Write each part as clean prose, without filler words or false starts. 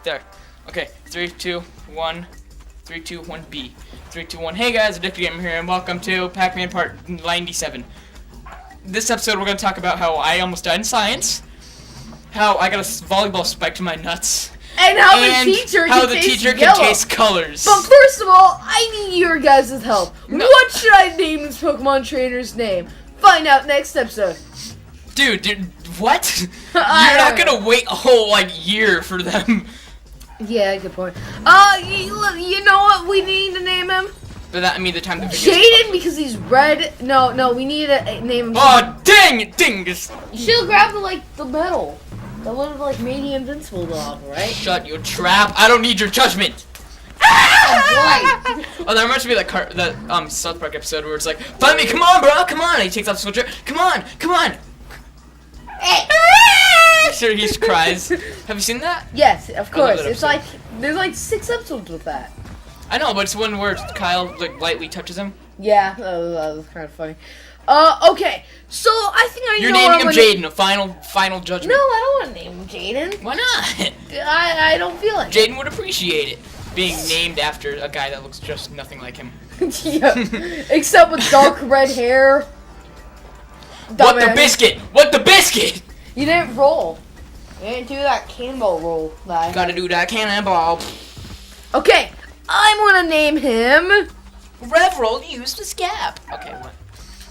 There. Okay. 3, 2, 1. 3, 2, 1, B. 3, 2, 1. Hey guys, Addicted Gamer here, and welcome to Pac-Man Part 97. This episode, we're going to talk about how I almost died in science, how I got a volleyball spike to my nuts, and how the teacher can taste colors. But first of all, I need your guys' help. No. What should I name this Pokemon trainer's name? Find out next episode. Dude, what? You're not gonna wait a whole year for them. Yeah, good point. You know what we need to name him? But that, I mean, the time the video. Jaden, because he's red. No, we need to name him. Oh, dang it, dingus! She'll grab the medal. That would have made you invincible dog, right? Shut your trap! I don't need your judgment. Oh, oh, that reminds me of that South Park episode where it's like, "Find me, come on, bro, come on!" And he takes off his sweatshirt. Come on! Sure, he cries. Have you seen that? Yes, of course. It's there's 6 episodes with that. I know, but it's one where Kyle lightly touches him. Yeah, that was kind of funny. Okay, so I think You're naming him Jaden. A final judgment. No, I don't want to name him Jaden. Why not? I don't feel like Jaden would appreciate it being named after a guy that looks just nothing like him. Yeah, except with dark red hair. What the biscuit? What the biscuit? You didn't roll. You didn't do that cannonball roll. Gotta do that cannonball. Okay, I'm gonna name him Revroll. Use the scab. Okay, what?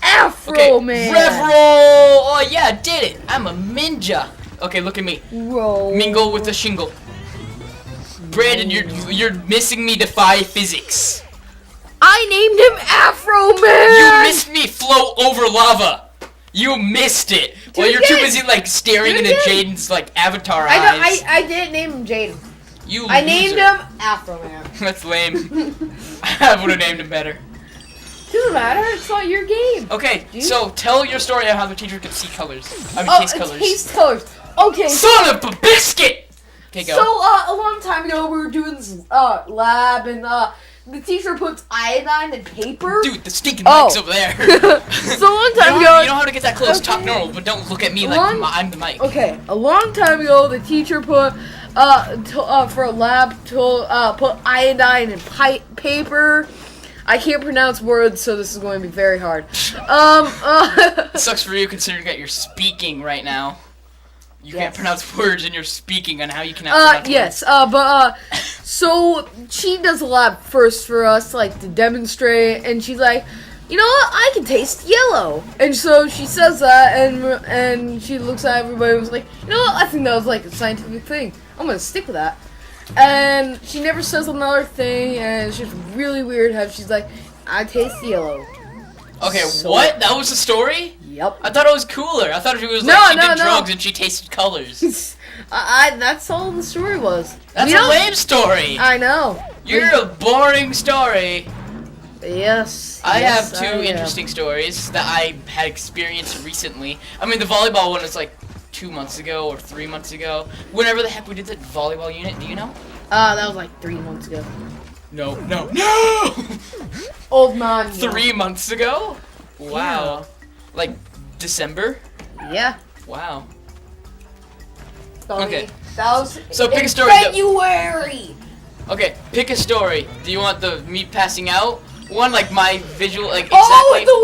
Afro Man. Revroll. Oh yeah, did it. I'm a ninja. Okay, look at me. Roll. Mingle with the shingle. Brandon, you're missing me defy physics. I named him Afro Man. You missed me float over lava. You missed it. Well, you're too busy staring into Jaden's avatar eyes. I didn't name him Jaden. I named him Afro Man. That's lame. I would have named him better. Doesn't matter. It's not your game. Okay, so tell your story of how the teacher could see colors. Taste colors. Taste colors. Okay. Son of a biscuit. Okay, go. So a long time ago, we were doing this lab, and the teacher puts iodine in paper. Dude, the stinking mic's over there. So a long time ago. You know how to get that close. Talk normal, but don't look at me I'm the mic. Okay, a long time ago, the teacher put for a lab to put iodine in paper. I can't pronounce words, so this is going to be very hard. It sucks for you considering that you're speaking right now. You can't pronounce words and you're speaking on how you cannot pronounce yes, words. So she does a lab first for us, to demonstrate, and she's like, you know what, I can taste yellow. And so she says that, and she looks at everybody and was like, you know what, I think that was a scientific thing. I'm gonna stick with that. And she never says another thing, and it's just really weird how she's like, I taste yellow. Okay, what? That was the story? Yep. I thought it was cooler. I thought it was she did drugs and she tasted colors. That's all the story was. That's a lame story. I know. You're a boring story. Yes. I have 2 interesting stories that I had experienced recently. I mean, the volleyball one was 2 months ago or 3 months ago. Whenever the heck we did the volleyball unit, do you know? That was 3 months ago. No! Old man. 3 months ago? Wow. Yeah. December? Yeah. Wow. Sorry. Okay. That was pick a story. February. Okay, pick a story. Do you want me passing out? One my visual exactly. Oh, with the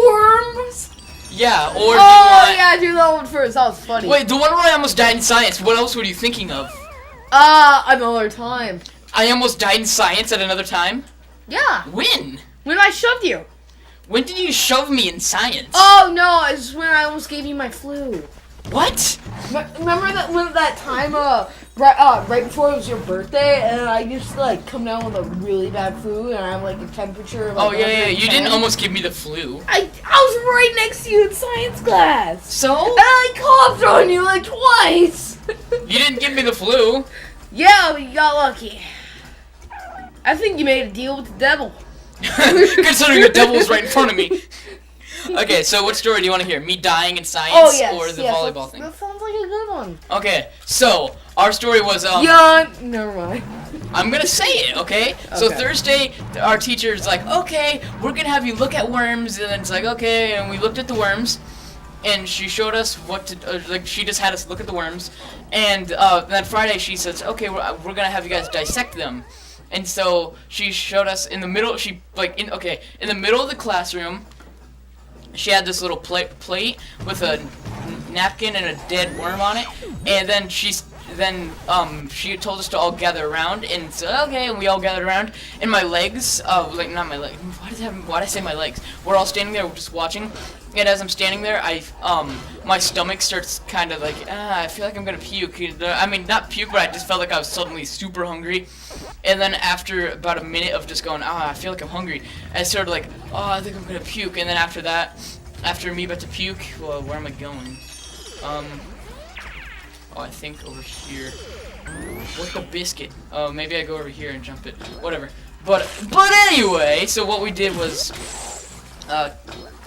worms? Yeah, or do you want... yeah, do that one first. That was funny. Wait, the one where I almost died in science. What else were you thinking of? Another time. I almost died in science at another time? Yeah. When? When I shoved you. When did you shove me in science? Oh no, it's when I almost gave you my flu. What? Remember that time right before it was your birthday, and I used to come down with a really bad flu, and I have a temperature of yeah. You didn't almost give me the flu. I was right next to you in science class. So? And I coughed on you twice. You didn't give me the flu. Yeah, but you got lucky. I think you made a deal with the devil. Considering the devil was right in front of me. Okay, so what story do you want to hear? Me dying in science or the volleyball thing? That sounds like a good one. Okay, so our story was never mind. I'm gonna say it, okay? So Thursday, our teacher's like, okay, we're gonna have you look at worms, and then it's like, okay, and we looked at the worms, and she showed us what to like. She just had us look at the worms, and then Friday she says, okay, we're gonna have you guys dissect them. And so she showed us in the middle. In the middle of the classroom, she had this little plate with a napkin and a dead worm on it. And then she told us to all gather around. And so okay, and we all gathered around. And my legs, not my legs. Why did I say my legs? We're all standing there just watching. And as I'm standing there, my stomach starts kind of like, I feel like I'm gonna puke. I mean, not puke, but I just felt like I was suddenly super hungry. And then after about a minute of just going, I feel like I'm hungry, I started like, I think I'm gonna puke. And then after that, after me about to puke, well, where am I going? I think over here. What the biscuit? Oh, maybe I go over here and jump it. Whatever. But anyway, so what we did was,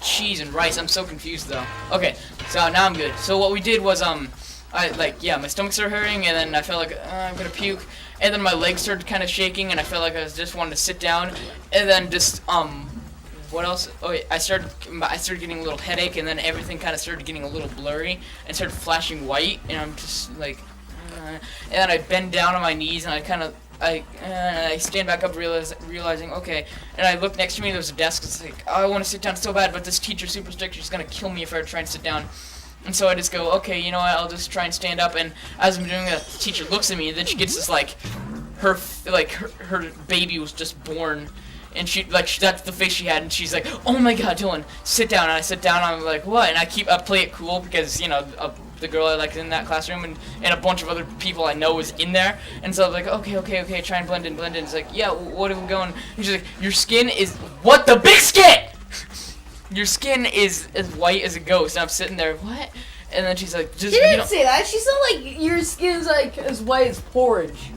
cheese and rice. I'm so confused though. Okay, so now I'm good. So what we did was my stomach started hurting, and then I felt like I'm gonna puke, and then my legs started kind of shaking, and I felt like I just wanted to sit down, and then just what else? Oh, yeah, I started getting a little headache, and then everything kind of started getting a little blurry and started flashing white, and I'm just like, and then I bend down on my knees, and I stand back up, realizing, okay, and I look next to me, there's a desk. It's like, I want to sit down so bad, but this teacher's super strict. She's gonna kill me if I try and sit down. And so I just go, okay, you know what? I'll just try and stand up. And as I'm doing that, the teacher looks at me, and then she gets this her baby was just born, and that's the face she had, and she's like, oh my God, Dylan, sit down. And I sit down, and I'm like, what? And I play it cool because the girl I liked in that classroom and a bunch of other people I know was in there. And so I'm like, okay, try and blend in. It's like, yeah, what are we going? And she's like, your skin is, what the biscuit? Your skin is as white as a ghost. And I'm sitting there, what? And then she's like, she didn't say that. She said, like, your skin's, like, as white as porridge.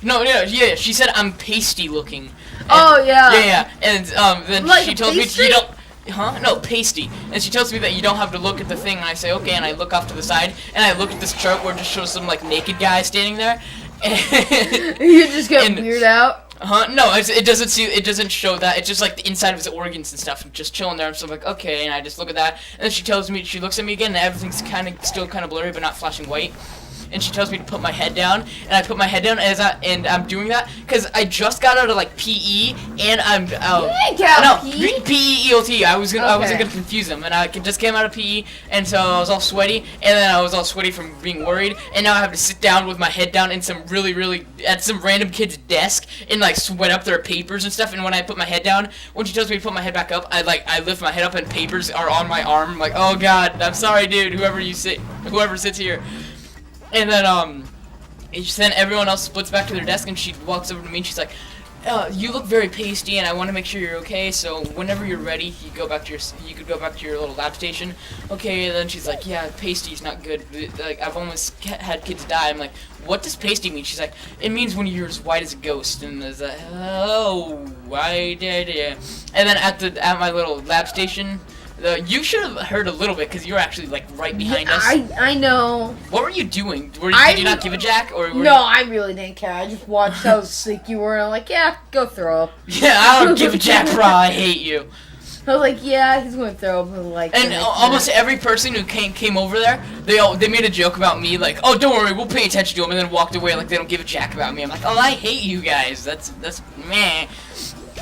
No, yeah, she said I'm pasty looking. And, oh, yeah. Yeah, and then like she told me pastry? you don't... Huh? No, pasty. And she tells me that you don't have to look at the thing, and I say, okay, and I look off to the side, and I look at this chart where it just shows some, like, naked guy standing there. And you just get weirded out? No, it doesn't show that. It's just, like, the inside of his organs and stuff, just chilling there. So I'm like, okay, and I just look at that, and then she looks at me again, and everything's still kind of blurry, but not flashing white. And she tells me to put my head down, and I put my head down and I'm doing that because I just got out of like PE, and I'm PE-ELT. I wasn't gonna confuse them, and I just came out of PE, and so I was all sweaty, and then I was all sweaty from being worried, and now I have to sit down with my head down in some at some random kid's desk and like sweat up their papers and stuff. And when I put my head down, when she tells me to put my head back up, I lift my head up and papers are on my arm. I'm like, oh God, I'm sorry, dude. Whoever sits here. And then everyone else splits back to their desk, and she walks over to me, and she's like, you look very pasty, and I want to make sure you're okay, so whenever you're ready, you could go back to your little lab station. Okay, and then she's like, yeah, pasty's not good. Like, I've almost had kids die. I'm like, what does pasty mean? She's like, it means when you're as white as a ghost. And there's like, oh, I did it. And then at my little lab station, you should have heard a little bit because you were actually like right behind us. I know. What were you doing? Did you not give a jack, or no? I really didn't care. I just watched how sick you were, and I'm like, yeah, go throw up. Yeah, I don't give a jack, bro. I hate you. I was like, yeah, he's going to throw up. Like, and almost every person who came over there, they made a joke about me, like, oh, don't worry, we'll pay attention to him, and then walked away like they don't give a jack about me. I'm like, oh, I hate you guys. That's meh.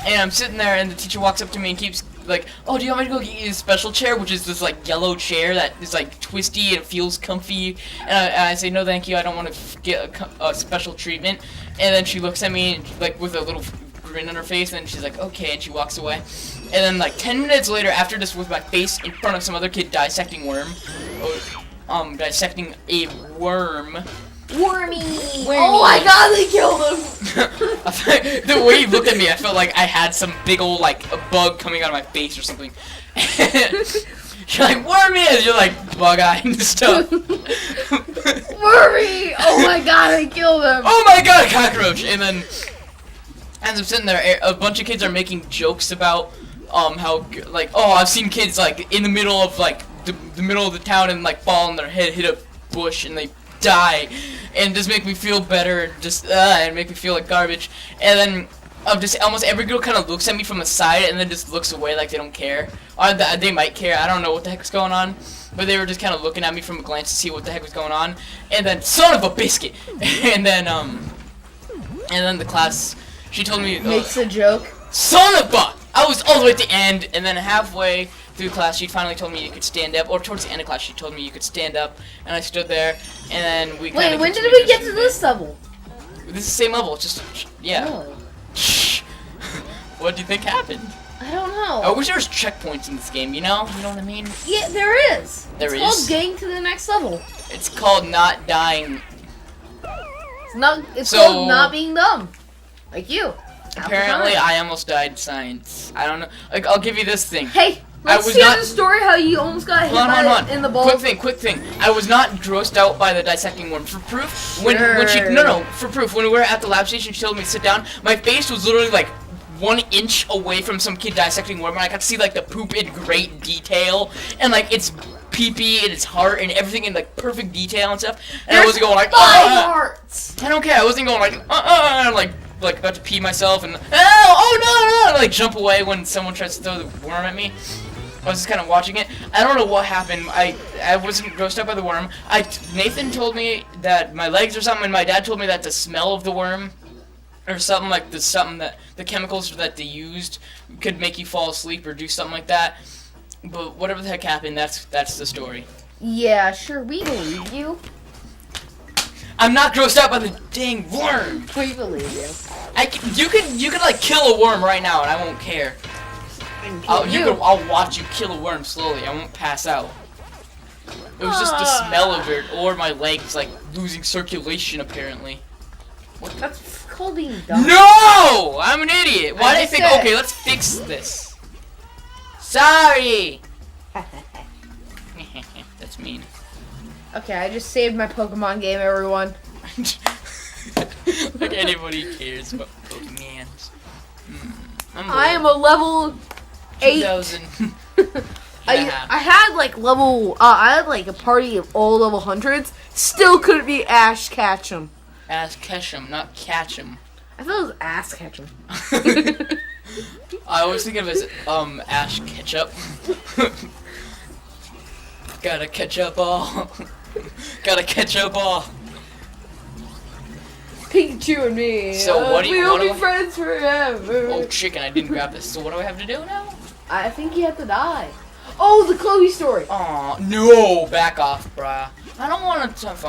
And I'm sitting there, and the teacher walks up to me and keeps like, oh, do you want me to go get you a special chair, which is this like yellow chair that is like twisty and it feels comfy. And I say, no, thank you, I don't want to get a special treatment. And then she looks at me like with a little grin on her face, and she's like, okay, and she walks away. And then like 10 minutes later, after this, with my face in front of some other kid dissecting dissecting a worm. Wormy! Oh my God, they killed him! The way you looked at me, I felt like I had some big old like a bug coming out of my face or something. You're like, Wormy! And you're like, bug-eyed and stuff. Wormy! Oh my God, I killed him! Oh my God, a cockroach! And then, as I'm sitting there, a bunch of kids are making jokes about how like, oh, I've seen kids like in the middle of like the middle of the town and like fall on their head, hit a bush, and they die, and just make me feel better, and make me feel like garbage. And then just almost every girl kind of looks at me from the side and then just looks away like they don't care, or they might care. I don't know what the heck's going on. but they were just kind of looking at me from a glance to see what the heck was going on. And then, son of a biscuit! and then the class, she told me... Makes a joke. Son of a... I was all the way at the end, and then halfway through class, she finally told me you could stand up, or towards the end of class, she told me you could stand up, and I stood there, and then we Wait, when did we get to this level? This is the same level, just, yeah. Oh. What do you think happened? I don't know. I wish there was checkpoints in this game, you know? You know what I mean? Yeah, there is. There it's is. called getting to the next level. It's called not dying. It's called not being dumb. Like you. Apparently, I almost died in science. I don't know. Like, I'll give you this thing. Hey, let's hear the story how you almost got hit by it in the ball. Quick thing. I was not grossed out by the dissecting worm. For proof, for proof, when we were at the lab station, she told me to sit down. My face was literally like 1 inch away from some kid dissecting worm, and I got to see like the poop in great detail, and like its pee-pee and its heart and everything in like perfect detail and stuff. And I wasn't going like 5 hearts. I don't care. I wasn't going like about to pee myself and oh no, like jump away when someone tries to throw the worm at me. I was just kind of watching it. I don't know what happened. I wasn't grossed out by the worm. Nathan told me that my legs or something, and my dad told me that the smell of the worm or something like that the chemicals that they used could make you fall asleep or do something like that. But whatever the heck happened, that's the story. Yeah, sure, we believe you. I'm not grossed out by the dang worm. We believe you. You could like kill a worm right now, and I won't care. I'll watch you kill a worm slowly. I won't pass out. It was just the smell of it, or my legs like losing circulation apparently. What? That's called being dumb. No! I'm an idiot. Why did I think? Okay, let's fix this. Sorry. That's mean. Okay, I just saved my Pokemon game, everyone. Like anybody cares about Pokemon. I am a level 8. 2000. I had like I had like a party of all level 100s. Still couldn't be Ash Ketchum. Ash Ketchum, not Ketchum. I thought it was Ass Ketchum. I always think of it as Ash Ketchup. Gotta catch up all. Gotta catch up all. Pikachu and me. So what do you? We'll be friends forever. Oh chicken! I didn't grab this. So what do I have to do now? I think you have to die. Oh, the Chloe story. Aw, no! Back off, brah. I don't want to talk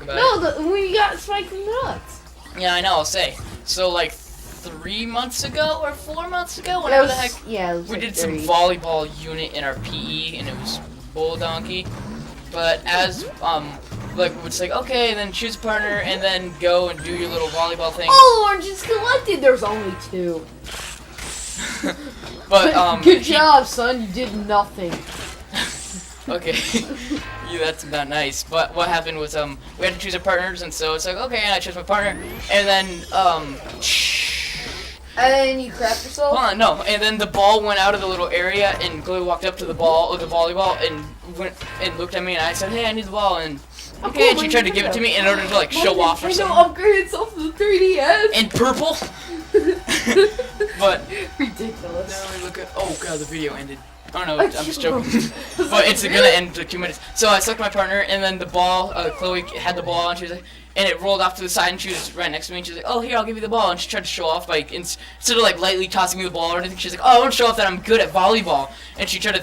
about it. No, when you got spiked in the nuts. Yeah, I know. I'll say. So like 3 months ago or 4 months ago, whatever the heck. Yeah, it was we like did 30. some volleyball unit in our PE, and it was bull donkey. But as like it's like okay, then choose a partner, and then go and do your little volleyball thing. Oh, oranges collected. There's only 2. But good job, son. You did nothing. Okay, yeah, that's not nice. But what happened was we had to choose our partners, and so it's like okay, and I chose my partner, and then And then you crapped yourself? hold on, no, and then the ball went out of the little area, and Chloe walked up to the ball, or the volleyball, and went and looked at me, and I said, hey, I need the ball, and okay, and she tried to give it to me in order to like show off or something. Upgrade itself to the 3DS. In purple. But ridiculous. now we look at. Oh god, the video ended. Oh no, I'm just joking. But it's gonna end in like 2 minutes. So I selected my partner, and then the ball. Chloe had the ball, and she was like, and it rolled off to the side, and she was right next to me, and she was like, oh here, I'll give you the ball, and she tried to show off like instead of like lightly tossing me the ball or anything, she's like, oh I want to show off that I'm good at volleyball, and she tried to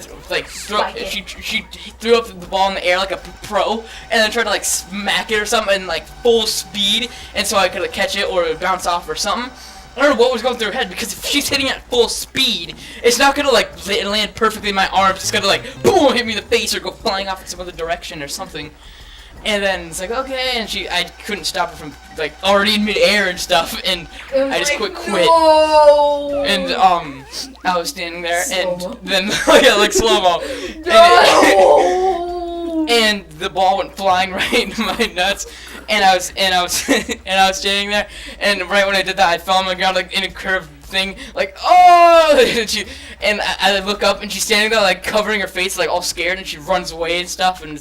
she threw up the ball in the air like a pro, and then tried to like smack it or something in like full speed, and so I could like catch it or it would bounce off or something. I don't know what was going through her head, because if she's hitting at full speed, it's not gonna like land perfectly in my arms. It's gonna like boom hit me in the face or go flying off in some other direction or something. And then it's like okay, and I couldn't stop her from like already in midair and stuff, and I just quit. No! And I was standing there, and then yeah, like slow mo. No! And the ball went flying right into my nuts, and I was standing there, and right when I did that, I fell on the ground like in a curved thing, like oh, and I look up, and she's standing there like covering her face, like all scared, and she runs away and stuff, and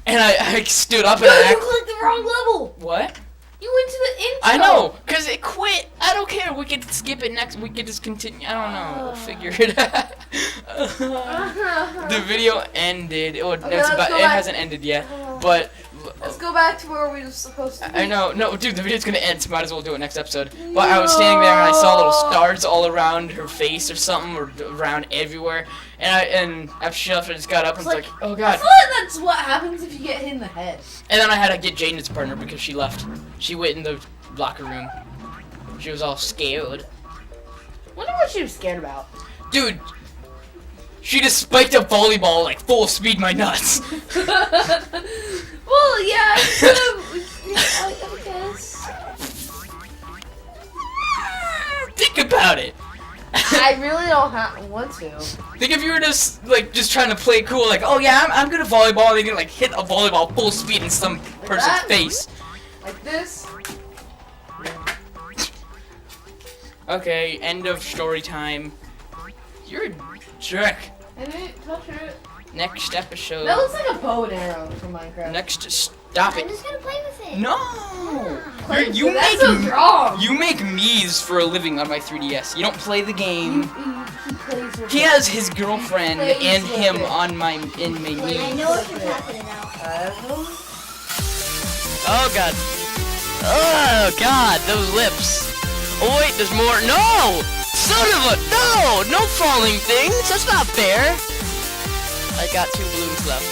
I stood up and you clicked the wrong level. What? You went to the I know, cause it quit. I don't care. We could skip it next. We could just continue. I don't know. We'll figure it out. The video ended. It hasn't ended yet, but. Let's go back to where we were supposed to be. I know, no, dude, the video's gonna end, so might as well do it next episode. But I was standing there and I saw little stars all around her face or something, or around everywhere. And after she left, I just got up and was like, oh god. I feel like that's what happens if you get hit in the head. And then I had to get Jane as a partner because she left. She went in the locker room. She was all scared. Wonder what she was scared about. Dude, she just spiked a volleyball like full speed my nuts. Well, yeah, I guess. Think about it. I really don't want to. Think if you were just trying to play cool, like, oh yeah, I'm good at volleyball, and you can like hit a volleyball full speed in some person's face. Like this. Okay, end of story time. You're a jerk. I didn't touch it. Next episode. That looks like a bow and arrow from Minecraft. Next, stop it. I'm just gonna play with it. No. That's so wrong. You make me's for a living on my 3DS. You don't play the game. He plays with He has his girlfriend Plays and with him it. on my I me. know what you're talking about. Oh god. Oh god, those lips. Oh wait, there's more. No! Son of a no! No falling things. That's not fair. I got 2 balloons left.